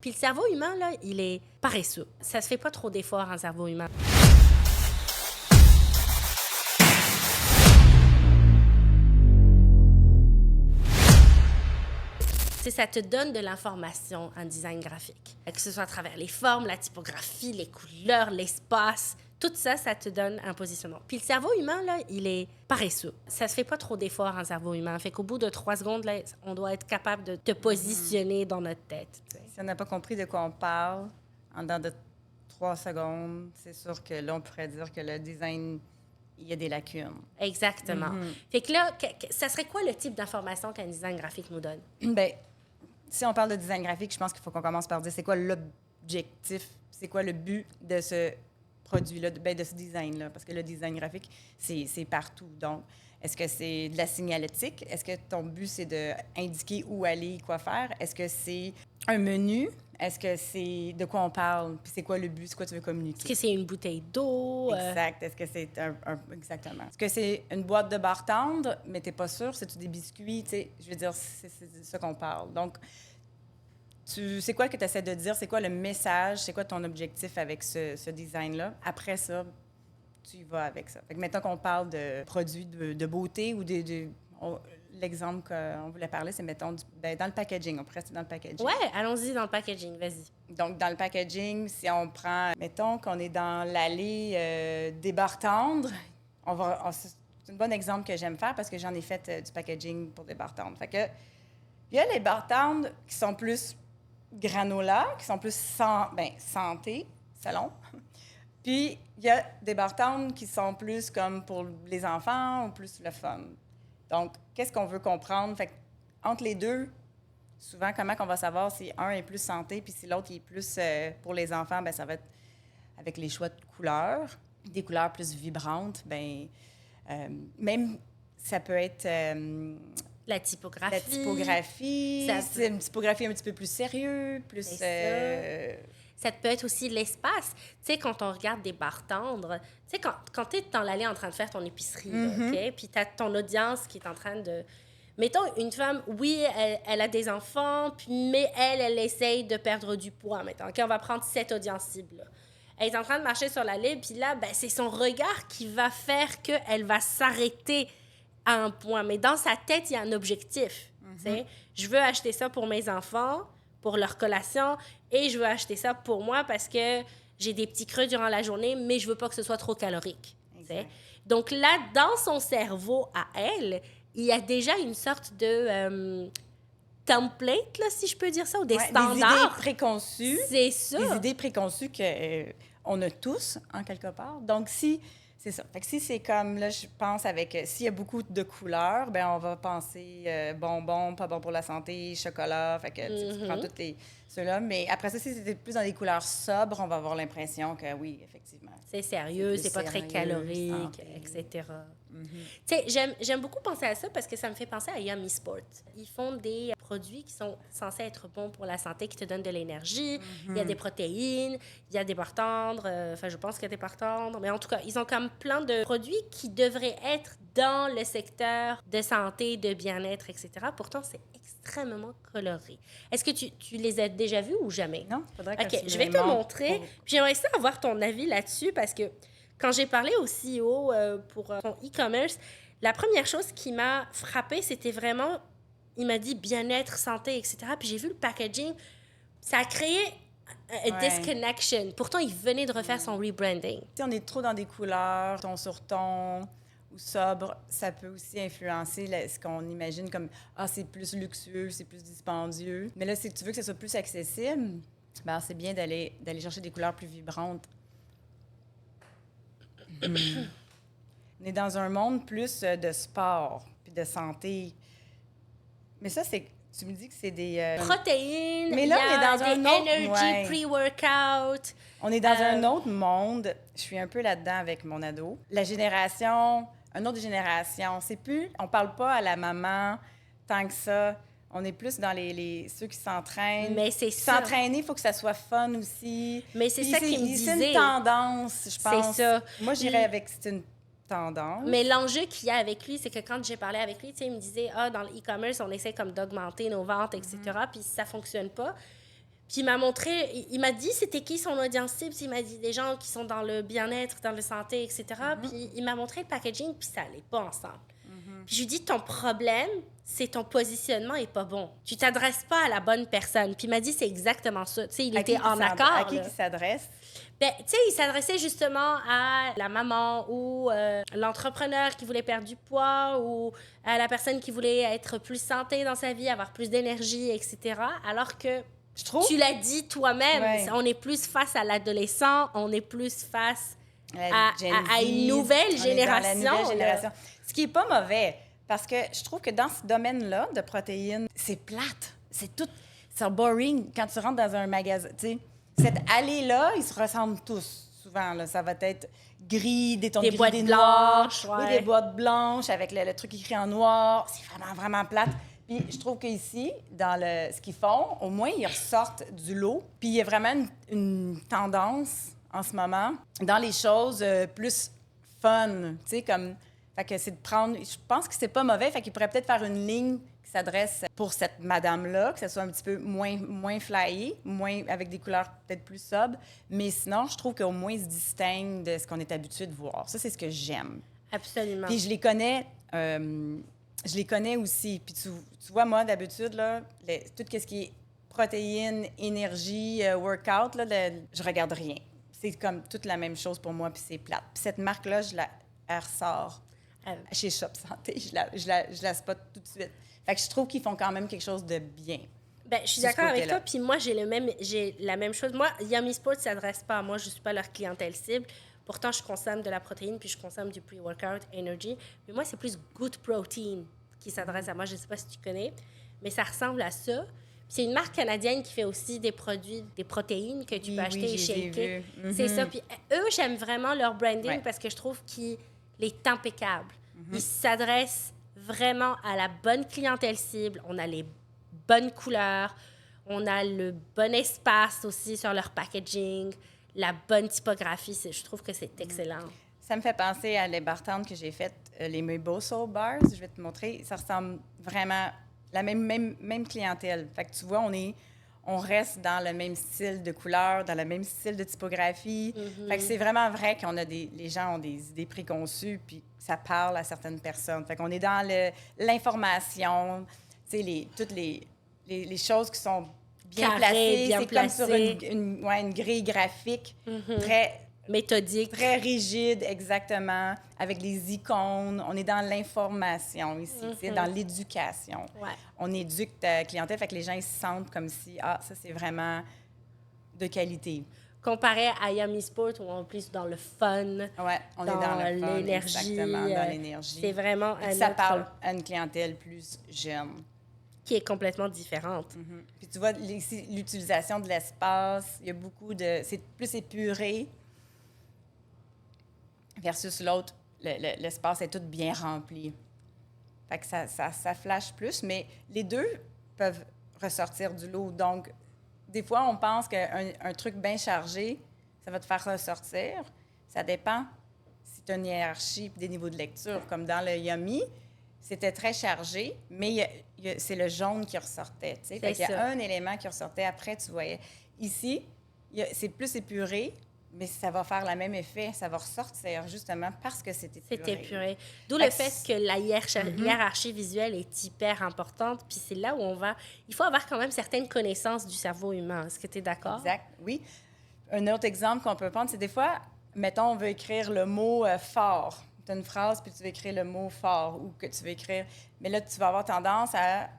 Puis le cerveau humain, là, il est paresseux. Ça se fait pas trop d'efforts en cerveau humain. Ça te donne de l'information en design graphique. Que ce soit à travers les formes, la typographie, les couleurs, l'espace, tout ça, ça te donne un positionnement. Puis le cerveau humain, là, il est paresseux. Ça se fait pas trop d'efforts en cerveau humain. Fait qu'au bout de 3 secondes, là, on doit être capable de te positionner dans notre tête. T'sais. Si on n'a pas compris de quoi on parle, en dedans de 3 secondes, c'est sûr que là, on pourrait dire que le design, il y a des lacunes. Exactement. Fait que là, ça serait quoi le type d'information qu'un design graphique nous donne? Bien, si on parle de design graphique, je pense qu'il faut qu'on commence par dire c'est quoi l'objectif, c'est quoi le but de ce produit-là, de ce design-là. Parce que le design graphique, c'est partout. Donc, est-ce que c'est de la signalétique? Est-ce que ton but, c'est d'indiquer où aller, quoi faire? Est-ce que c'est un menu? Est-ce que c'est de quoi on parle? Puis c'est quoi le but? C'est quoi tu veux communiquer? Est-ce que c'est une bouteille d'eau? Exact. Est-ce que c'est Exactement. Est-ce que c'est une boîte de bar tendre, mais t'es pas sûr? C'est-tu des biscuits? Tu sais, je veux dire, c'est de ça qu'on parle. Donc, c'est quoi que tu essaies de dire? C'est quoi le message? C'est quoi ton objectif avec ce design-là? Après ça, tu y vas avec ça. Fait que mettons qu'on parle de produits de beauté ou l'exemple qu'on voulait parler, c'est, mettons, dans le packaging. On pourrait rester dans le packaging. Ouais, allons-y dans le packaging, vas-y. Donc, dans le packaging, si on prend, mettons qu'on est dans l'allée des barres tendres, c'est un bon exemple que j'aime faire parce que j'en ai fait du packaging pour des barres tendres. Fait que, il y a les barres tendres qui sont plus granola, qui sont plus santé, salon. Puis, il y a des barres tendres qui sont plus comme pour les enfants ou plus le fun. Donc, qu'est-ce qu'on veut comprendre? Fait entre les deux, souvent, comment on va savoir si un est plus santé puis si l'autre est plus pour les enfants, bien, ça va être avec les choix de couleurs. Des couleurs plus vibrantes, bien, même ça peut être... la typographie. La typographie. C'est une typographie un petit peu plus sérieux, plus... Ça peut être aussi l'espace. Tu sais, quand on regarde des barres tendres, tu sais, quand tu es dans l'allée en train de faire ton épicerie, OK? Puis tu as ton audience qui est en train de... Mettons, une femme, oui, elle a des enfants, mais elle essaye de perdre du poids, mettons. OK, on va prendre cette audience cible-là. Elle est en train de marcher sur l'allée, puis là, ben, c'est son regard qui va faire qu'elle va s'arrêter à un point. Mais dans sa tête, il y a un objectif. Tu sais, je veux acheter ça pour mes enfants, pour leur collation, et je veux acheter ça pour moi parce que j'ai des petits creux durant la journée, mais je veux pas que ce soit trop calorique. Donc là, dans son cerveau à elle, il y a déjà une sorte de template, là, si je peux dire ça, ou des standards. Des idées préconçues. C'est ça. Des idées préconçues qu'on a tous, en quelque part. Donc, c'est ça. Fait que si c'est comme, là, je pense s'il y a beaucoup de couleurs, bien, on va penser bonbons, pas bon pour la santé, chocolat. Fait que tu prends tous ceux-là. Mais après ça, si c'était plus dans des couleurs sobres, on va avoir l'impression que oui, effectivement. C'est sérieux, c'est pas très calorique, santé, etc. Tu sais, j'aime beaucoup penser à ça parce que ça me fait penser à Yummy Sport. Ils font des produits qui sont censés être bons pour la santé, qui te donnent de l'énergie. Il y a des protéines, il y a des barres tendres. Enfin, je pense qu'il y a des barres tendres. Mais en tout cas, ils ont comme plein de produits qui devraient être dans le secteur de santé, de bien-être, etc. Pourtant, c'est extrêmement coloré. Est-ce que tu les as déjà vus ou jamais? Non, faudrait que OK, je vais te montrer. Puis j'aimerais ça avoir ton avis là-dessus parce que quand j'ai parlé au CEO pour son e-commerce, la première chose qui m'a frappée, c'était vraiment, il m'a dit bien-être, santé, etc. Puis j'ai vu le packaging, ça a créé un disconnection. Pourtant, il venait de refaire son rebranding. Si on est trop dans des couleurs, ton sur ton ou sobre, ça peut aussi influencer ce qu'on imagine comme « Ah, c'est plus luxueux, c'est plus dispendieux ». Mais là, si tu veux que ça soit plus accessible, ben, c'est bien d'aller chercher des couleurs plus vibrantes. On est dans un monde plus de sport puis de santé. Mais ça, c'est... Tu me dis que c'est des... protéines, mais là, on est dans un autre... energy, pre-workout. On est dans un autre monde. Je suis un peu là-dedans avec mon ado. La génération... Une autre génération. C'est plus... On parle pas à la maman tant que ça. On est plus dans ceux qui s'entraînent. Mais c'est ça. S'entraîner, il faut que ça soit fun aussi. Mais c'est ça qu'il me disait. C'est une tendance, je pense. C'est ça. Moi, j'irais avec... C'est une tendance. Mais l'enjeu qu'il y a avec lui, c'est que quand j'ai parlé avec lui, il me disait, dans le e-commerce, on essaie comme d'augmenter nos ventes, etc., puis ça fonctionne pas. Puis il m'a montré, il m'a dit c'était qui son audience cible. Il m'a dit des gens qui sont dans le bien-être, dans la santé, etc. Puis il m'a montré le packaging, puis ça allait pas ensemble. Puis je lui dis, ton problème, c'est ton positionnement est pas bon. Tu t'adresses pas à la bonne personne. Puis il m'a dit, c'est exactement ça. Tu sais, il était en accord. À qui il s'adresse? Ben, tu sais, il s'adressait justement à la maman ou l'entrepreneur qui voulait perdre du poids ou à la personne qui voulait être plus santé dans sa vie, avoir plus d'énergie, etc. Alors que tu l'as dit toi-même, on est plus face à l'adolescent, on est plus face à une nouvelle génération. Ce qui n'est pas mauvais, parce que je trouve que dans ce domaine-là de protéines, c'est plate. C'est boring quand tu rentres dans un magasin. Tu sais, cette allée-là, ils se ressemblent tous, souvent. Là. Ça va être gris, des tons de gris, boîtes blanches. Oui, des boîtes blanches avec le truc écrit en noir. C'est vraiment, vraiment plate. Puis je trouve qu'ici, dans ce qu'ils font, au moins, ils ressortent du lot. Puis il y a vraiment une tendance en ce moment dans les choses plus fun, tu sais, comme... Fait que c'est de prendre... Je pense que c'est pas mauvais, fait qu'ils pourraient peut-être faire une ligne qui s'adresse pour cette madame-là, que ce soit un petit peu moins flyé, avec des couleurs peut-être plus sobres. Mais sinon, je trouve qu'au moins, ils se distinguent de ce qu'on est habitué de voir. Ça, c'est ce que j'aime. Absolument. Puis je les connais aussi. Puis tu vois, moi, d'habitude, là, tout ce qui est protéines, énergie, workout, là, je regarde rien. C'est comme toute la même chose pour moi, puis c'est plate. Puis cette marque-là, elle ressort chez Shop Santé. Je la spot tout de suite. Fait que je trouve qu'ils font quand même quelque chose de bien. Ben, je suis d'accord avec toi, puis moi, j'ai la même chose. Moi, Yummy Sport ne s'adresse pas à moi, je ne suis pas leur clientèle cible. Pourtant, je consomme de la protéine, puis je consomme du pre-workout energy. Mais moi, c'est plus Good Protein qui s'adresse à moi. Je ne sais pas si tu connais, mais ça ressemble à ça. Puis c'est une marque canadienne qui fait aussi des produits, des protéines que tu peux acheter et shaker. C'est ça. Puis eux, j'aime vraiment leur branding parce que je trouve qu'il est impeccable. Ils s'adressent vraiment à la bonne clientèle cible. On a les bonnes couleurs. On a le bon espace aussi sur leur packaging. La bonne typographie, je trouve que c'est excellent. Ça me fait penser à les bartendes que j'ai faites, les Meboso Bars. Je vais te montrer. Ça ressemble vraiment à la même clientèle. Fait que tu vois, on reste dans le même style de couleur, dans le même style de typographie. Fait que c'est vraiment vrai qu'on a les gens ont des idées préconçues, puis ça parle à certaines personnes. Fait qu'on est dans l'information, tu sais, toutes les choses qui sont bien placées. Bien c'est placé. Comme sur une grille graphique très... méthodique. Très rigide, exactement, avec les icônes. On est dans l'information ici, dans l'éducation. Ouais. On éduque ta clientèle, fait que les gens ils se sentent comme si, ça, c'est vraiment de qualité. Comparé à Yummy Sport, où on est plus dans le fun, on est dans le fun, l'énergie. Exactement, dans l'énergie. C'est vraiment ça parle à une clientèle plus jeune. Qui est complètement différente. Puis tu vois, ici, l'utilisation de l'espace, il y a beaucoup de... C'est plus épuré. Versus l'autre, l'espace est tout bien rempli. Fait que ça flash plus, mais les deux peuvent ressortir du lot. Donc, des fois, on pense qu'un truc bien chargé, ça va te faire ressortir. Ça dépend si tu as une hiérarchie et des niveaux de lecture. Comme dans le Yummy, c'était très chargé, mais c'est le jaune qui ressortait. Fait qu'il y a un élément qui ressortait. Après, tu voyais. Ici, c'est plus épuré, mais ça va faire le même effet. Ça va ressortir justement parce que c'est épuré. C'est épuré. D'où le fait que la hiérarchie visuelle est hyper importante. Puis c'est là où il faut avoir quand même certaines connaissances du cerveau humain. Est-ce que tu es d'accord? Exact, oui. Un autre exemple qu'on peut prendre, c'est des fois, mettons, on veut écrire le mot fort. Tu as une phrase, puis tu veux écrire le mot fort ou que tu veux écrire... Mais là, tu vas avoir tendance à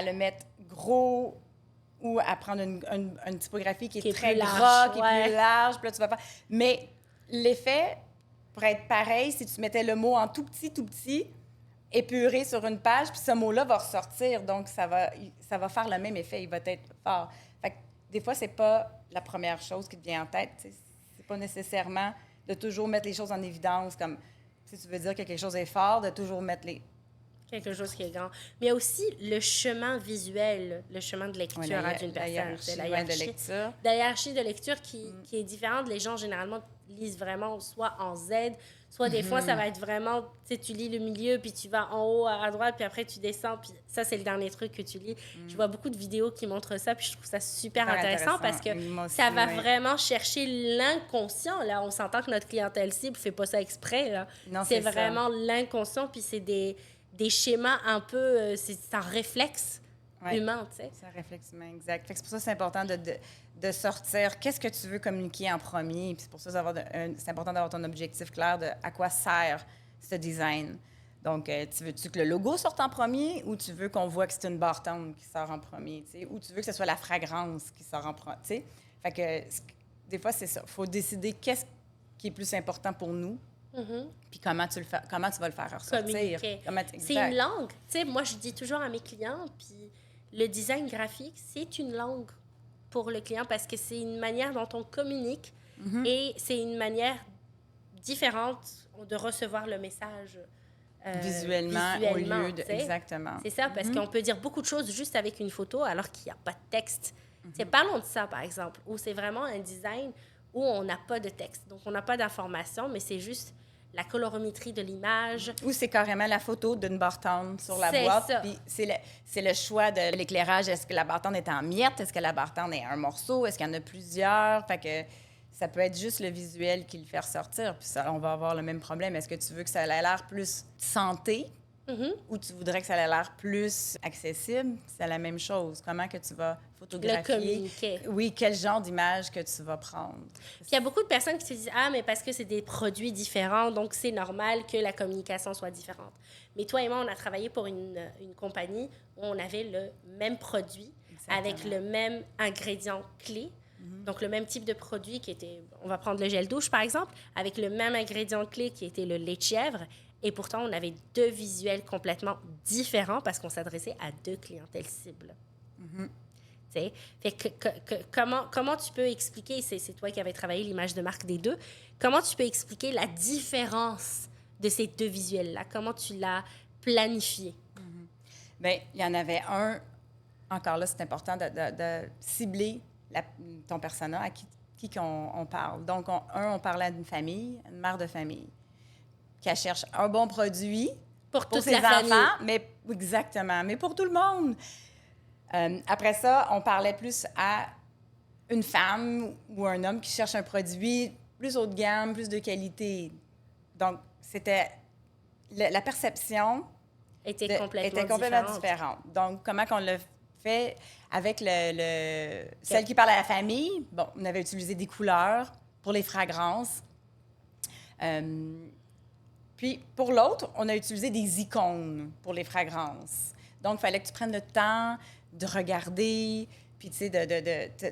le mettre gros ou à prendre une typographie qui est très gras, qui est plus large. Puis là, tu vas pas... Mais l'effet pourrait être pareil si tu mettais le mot en tout petit, épuré sur une page, puis ce mot-là va ressortir. Donc, ça va faire le même effet. Il va être fort. Fait que des fois, c'est pas la première chose qui te vient en tête. C'est pas nécessairement de toujours mettre les choses en évidence, comme si tu veux dire que quelque chose est fort, de toujours mettre quelque chose qui est grand. Mais il y a aussi le chemin visuel, le chemin de lecture d'une personne. C'est la hiérarchie de lecture. La hiérarchie de lecture qui est différente. Les gens, généralement, lisent vraiment soit en Z, soit des fois, ça va être vraiment, tu sais, tu lis le milieu, puis tu vas en haut à droite, puis après, tu descends, puis ça, c'est le dernier truc que tu lis. Je vois beaucoup de vidéos qui montrent ça, puis je trouve ça super intéressant parce que moi aussi, ça va oui. vraiment chercher l'inconscient. Là, on s'entend que notre clientèle cible fait pas ça exprès, là. Non, c'est c'est vraiment l'inconscient, puis c'est des schémas un peu, c'est un réflexe humain, tu sais. C'est un réflexe humain, exact. Fait que c'est pour ça que c'est important de sortir. Qu'est-ce que tu veux communiquer en premier? Puis c'est pour ça que c'est important d'avoir ton objectif clair de à quoi sert ce design. Donc, tu veux-tu que le logo sorte en premier ou tu veux qu'on voit que c'est une barre tendre qui sort en premier? T'sais? Ou tu veux que ce soit la fragrance qui sort en premier? Fait que des fois, c'est ça. Il faut décider qu'est-ce qui est plus important pour nous. Puis comment tu vas le faire ressortir. Communiquer. C'est une langue. Tu sais, moi, je dis toujours à mes clients, puis le design graphique, c'est une langue pour le client parce que c'est une manière dont on communique et c'est une manière différente de recevoir le message visuellement au lieu de... Exactement. C'est ça, parce qu'on peut dire beaucoup de choses juste avec une photo alors qu'il n'y a pas de texte. Parlons de ça, par exemple, où c'est vraiment un design où on n'a pas de texte. Donc, on n'a pas d'informations, mais c'est juste la colorimétrie de l'image. Ou c'est carrément la photo d'une barre tendre sur la boîte. Ça. Puis c'est le choix de l'éclairage. Est-ce que la barre tendre est en miettes? Est-ce que la barre tendre est un morceau? Est-ce qu'il y en a plusieurs? Fait que ça peut être juste le visuel qui le fait ressortir. Puis ça, on va avoir le même problème. Est-ce que tu veux que ça ait l'air plus santé? Ou tu voudrais que ça ait l'air plus accessible? C'est la même chose. Comment que tu vas photographier? Le communiquer. Oui, quel genre d'image que tu vas prendre? Puis il y a beaucoup de personnes qui se disent « Ah, mais parce que c'est des produits différents, donc c'est normal que la communication soit différente. » Mais toi et moi, on a travaillé pour une compagnie où on avait le même produit avec le même ingrédient clé. Donc, le même type de produit qui était... On va prendre le gel douche, par exemple, avec le même ingrédient clé qui était le lait de chèvre. Et pourtant, on avait deux visuels complètement différents parce qu'on s'adressait à deux clientèles cibles. Fait comment tu peux expliquer, c'est toi qui avais travaillé l'image de marque des deux, comment tu peux expliquer la différence de ces deux visuels-là? Comment tu l'as planifié? Bien, il y en avait un, encore là, c'est important de cibler ton persona, à qui on parle. Donc, on parlait d'une famille, une mère de famille, qui cherche un bon produit pour toute ses la enfants, famille. Exactement, mais pour tout le monde. Après ça, on parlait plus à une femme ou un homme qui cherche un produit plus haut de gamme, plus de qualité. Donc, c'était... La perception était complètement différente. Donc, comment qu'on l'a fait avec celle qui parle à la famille? Bon, on avait utilisé des couleurs pour les fragrances. Puis, pour l'autre, on a utilisé des icônes pour les fragrances. Donc, il fallait que tu prennes le temps de regarder, puis, tu sais,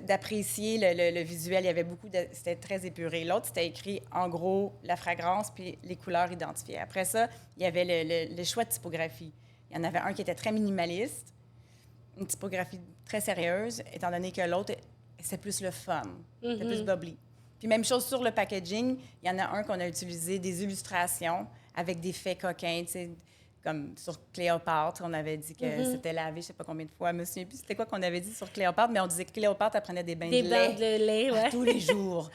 d'apprécier le visuel. Il y avait c'était très épuré. L'autre, c'était écrit, en gros, la fragrance, puis les couleurs identifiées. Après ça, il y avait le choix de typographie. Il y en avait un qui était très minimaliste, une typographie très sérieuse, étant donné que l'autre, c'est plus le fun, c'est plus bubbly. Puis même chose sur le packaging, il y en a un qu'on a utilisé des illustrations avec des faits coquins, tu sais, comme sur Cléopâtre, on avait dit que c'était lavé, je ne sais pas combien de fois, je me souviens plus c'était quoi qu'on avait dit sur Cléopâtre, mais on disait que Cléopâtre, elle prenait des bains de lait ouais. tous les jours.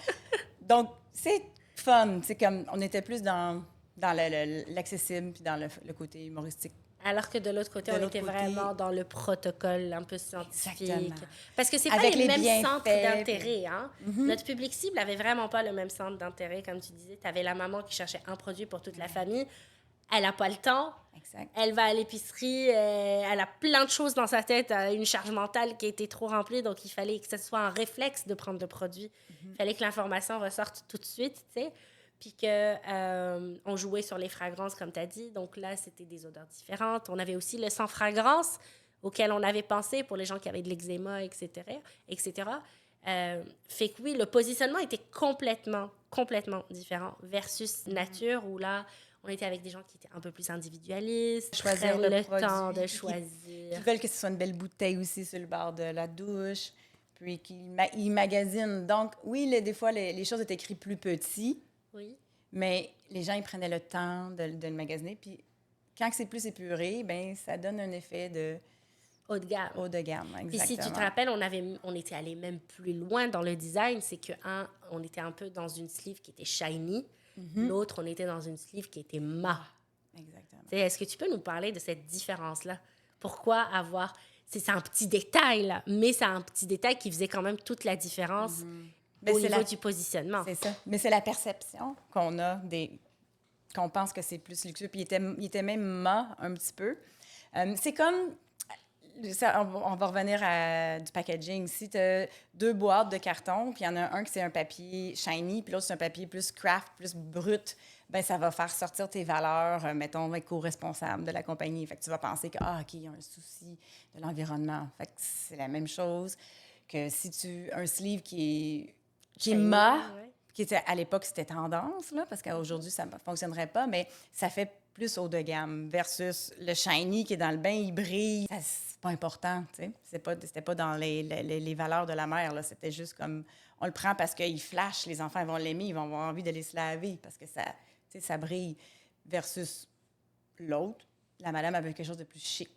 Donc, c'est fun, c'est comme, on était plus dans l'accessible puis dans le côté humoristique. Alors que de l'autre côté, on était vraiment dans le protocole un peu scientifique. Exactement. Parce que c'est pas les mêmes centres d'intérêt. Hein? Notre public cible avait vraiment pas le même centre d'intérêt, comme tu disais. Tu avais la maman qui cherchait un produit pour toute la famille. Elle n'a pas le temps. Exact. Elle va à l'épicerie. Elle a plein de choses dans sa tête. Une charge mentale qui a été trop remplie. Donc, il fallait que ce soit un réflexe de prendre le produit. Il fallait que l'information ressorte tout de suite, tu sais. Puis qu'on jouait sur les fragrances, comme tu as dit. Donc là, c'était des odeurs différentes. On avait aussi le sans fragrance, auquel on avait pensé pour les gens qui avaient de l'eczéma, etc. Fait que oui, le positionnement était complètement différent versus nature, où là, on était avec des gens qui étaient un peu plus individualistes, choisir le produit, temps de choisir. Qui veulent que ce soit une belle bouteille aussi sur le bord de la douche, puis ils magasinent. Donc, oui, des fois, les choses étaient écrites plus petits. Oui. Mais les gens, ils prenaient le temps de le magasiner. Puis quand c'est plus épuré, bien, ça donne un effet haut de gamme. Haut de gamme, exactement. Puis si tu te rappelles, on était allé même plus loin dans le design, c'est on était un peu dans une sleeve qui était shiny, l'autre, on était dans une sleeve qui était mat. Exactement. Est-ce que tu peux nous parler de cette différence-là? Pourquoi avoir... C'est un petit détail, là, mais c'est un petit détail qui faisait quand même toute la différence au niveau du positionnement. C'est ça. Mais c'est la perception qu'on a qu'on pense que c'est plus luxueux. Puis il était même mat un petit peu. C'est comme... Ça, on va revenir à du packaging. Si tu as 2 boîtes de carton, puis il y en a un qui c'est un papier shiny, puis l'autre c'est un papier plus craft, plus brut, ben ça va faire sortir tes valeurs, mettons, éco-responsables de la compagnie. Fait que tu vas penser que, OK, il y a un souci de l'environnement. Fait que c'est la même chose que si un sleeve qui est mat, qui était, à l'époque, c'était tendance, là, parce qu'aujourd'hui, ça ne fonctionnerait pas, mais ça fait plus haut de gamme versus le shiny qui est dans le bain, il brille. C'est pas important, tu sais. C'était pas dans les valeurs de la mère, là. C'était juste comme, on le prend parce qu'il flash, les enfants ils vont l'aimer, ils vont avoir envie d'aller se laver parce que ça, tu sais, ça brille. Versus l'autre, la madame avait quelque chose de plus chic.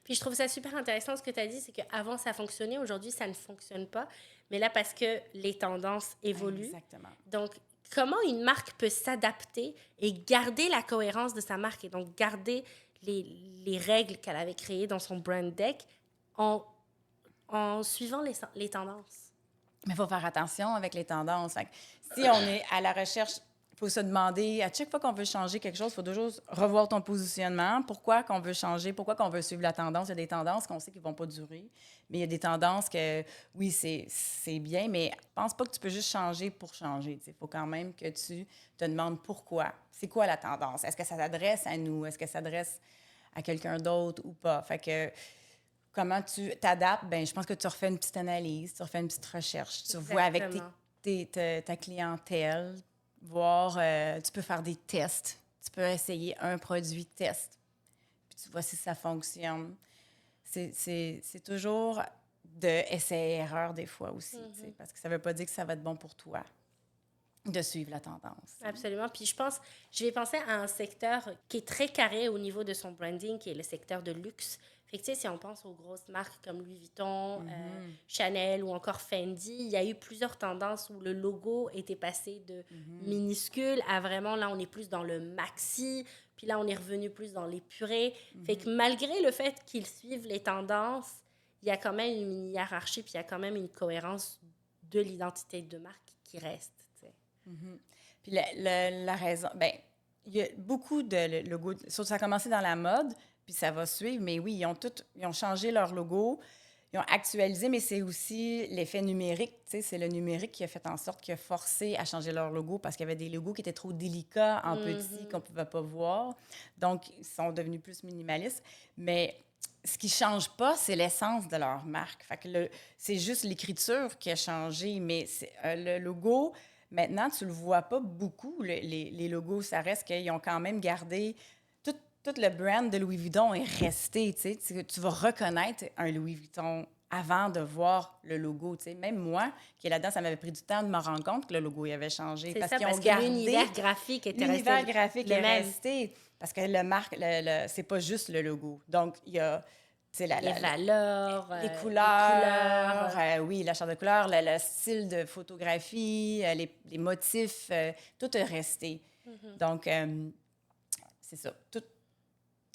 Puis je trouve ça super intéressant ce que tu as dit, c'est qu'avant ça fonctionnait, aujourd'hui ça ne fonctionne pas. Mais là, parce que les tendances évoluent. Exactement. Donc, comment une marque peut s'adapter et garder la cohérence de sa marque et donc garder les règles qu'elle avait créées dans son brand deck en suivant les tendances? Mais il faut faire attention avec les tendances. Fait que si on est à la recherche, il faut se demander, à chaque fois qu'on veut changer quelque chose, il faut toujours revoir ton positionnement. Pourquoi qu'on veut changer? Pourquoi qu'on veut suivre la tendance? Il y a des tendances qu'on sait qui ne vont pas durer, mais il y a des tendances que, oui, c'est bien, mais pense pas que tu peux juste changer pour changer. Il faut quand même que tu te demandes pourquoi. C'est quoi la tendance? Est-ce que ça s'adresse à nous? Est-ce que ça s'adresse à quelqu'un d'autre ou pas? Fait que comment tu t'adaptes? Bien, je pense que tu refais une petite analyse, tu refais une petite recherche. Tu vois avec ta clientèle, voir, tu peux faire des tests. Tu peux essayer un produit test. Puis tu vois si ça fonctionne. C'est toujours de essai-erreur des fois aussi, parce que ça ne veut pas dire que ça va être bon pour toi de suivre la tendance. Absolument. Puis je vais penser à un secteur qui est très carré au niveau de son branding, qui est le secteur de luxe. Fait que, tu sais, si on pense aux grosses marques comme Louis Vuitton, Chanel ou encore Fendi, il y a eu plusieurs tendances où le logo était passé de minuscule à vraiment, là, on est plus dans le maxi, puis là, on est revenu plus dans l'épuré. Fait que malgré le fait qu'ils suivent les tendances, il y a quand même une hiérarchie, puis il y a quand même une cohérence de l'identité de marque qui reste. Puis la raison, bien, il y a beaucoup de logos, ça a commencé dans la mode, puis ça va suivre, mais oui, ils ont changé leur logo, ils ont actualisé, mais c'est aussi l'effet numérique, tu sais, c'est le numérique qui a fait en sorte qu'il a forcé à changer leur logo parce qu'il y avait des logos qui étaient trop délicats, en petit, qu'on ne pouvait pas voir. Donc, ils sont devenus plus minimalistes, mais ce qui ne change pas, c'est l'essence de leur marque. Fait que c'est juste l'écriture qui a changé, mais le logo... Maintenant, tu ne le vois pas beaucoup, les logos. Ça reste qu'ils ont quand même gardé... Tout le brand de Louis Vuitton est resté. Tu vas reconnaître un Louis Vuitton avant de voir le logo. T'sais. Même moi, qui est là-dedans, ça m'avait pris du temps de me rendre compte que le logo il avait changé. Parce que l'univers graphique était resté. L'univers graphique est resté. Parce que c'est pas juste le logo. Donc, il y a... les valeurs, les couleurs. Oui, la charte de couleurs, le style de photographie, les motifs, tout est resté. Donc, c'est ça.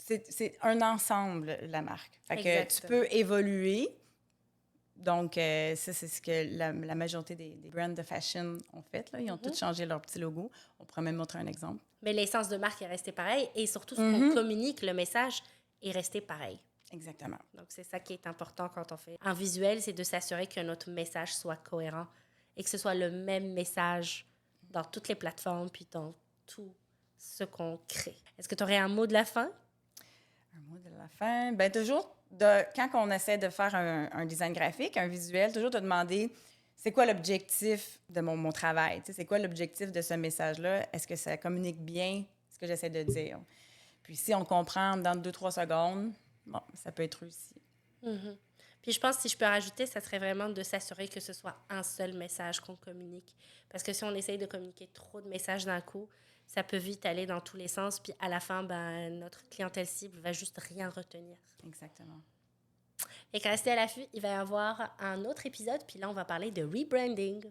C'est un ensemble, la marque. Fait que tu peux évoluer. Donc, ça, c'est ce que la majorité des brands de fashion ont fait. Là. Ils ont tous changé leur petit logo. On pourrait même montrer un exemple. Mais l'essence de marque est restée pareille. Et surtout, ce qu'on communique, le message est resté pareil. Exactement. Donc, c'est ça qui est important quand on fait un visuel, c'est de s'assurer que notre message soit cohérent et que ce soit le même message dans toutes les plateformes puis dans tout ce qu'on crée. Est-ce que tu aurais un mot de la fin? Un mot de la fin? Bien, toujours, quand on essaie de faire un design graphique, un visuel, toujours te demander c'est quoi l'objectif de mon travail? Tu sais, c'est quoi l'objectif de ce message-là? Est-ce que ça communique bien ce que j'essaie de dire? Puis si on comprend dans 2-3 secondes, bon, ça peut être réussi. Puis je pense que si je peux rajouter, ça serait vraiment de s'assurer que ce soit un seul message qu'on communique. Parce que si on essaye de communiquer trop de messages d'un coup, ça peut vite aller dans tous les sens. Puis à la fin, notre clientèle cible va juste rien retenir. Exactement. Et restez à l'affût, il va y avoir un autre épisode, puis là, on va parler de rebranding.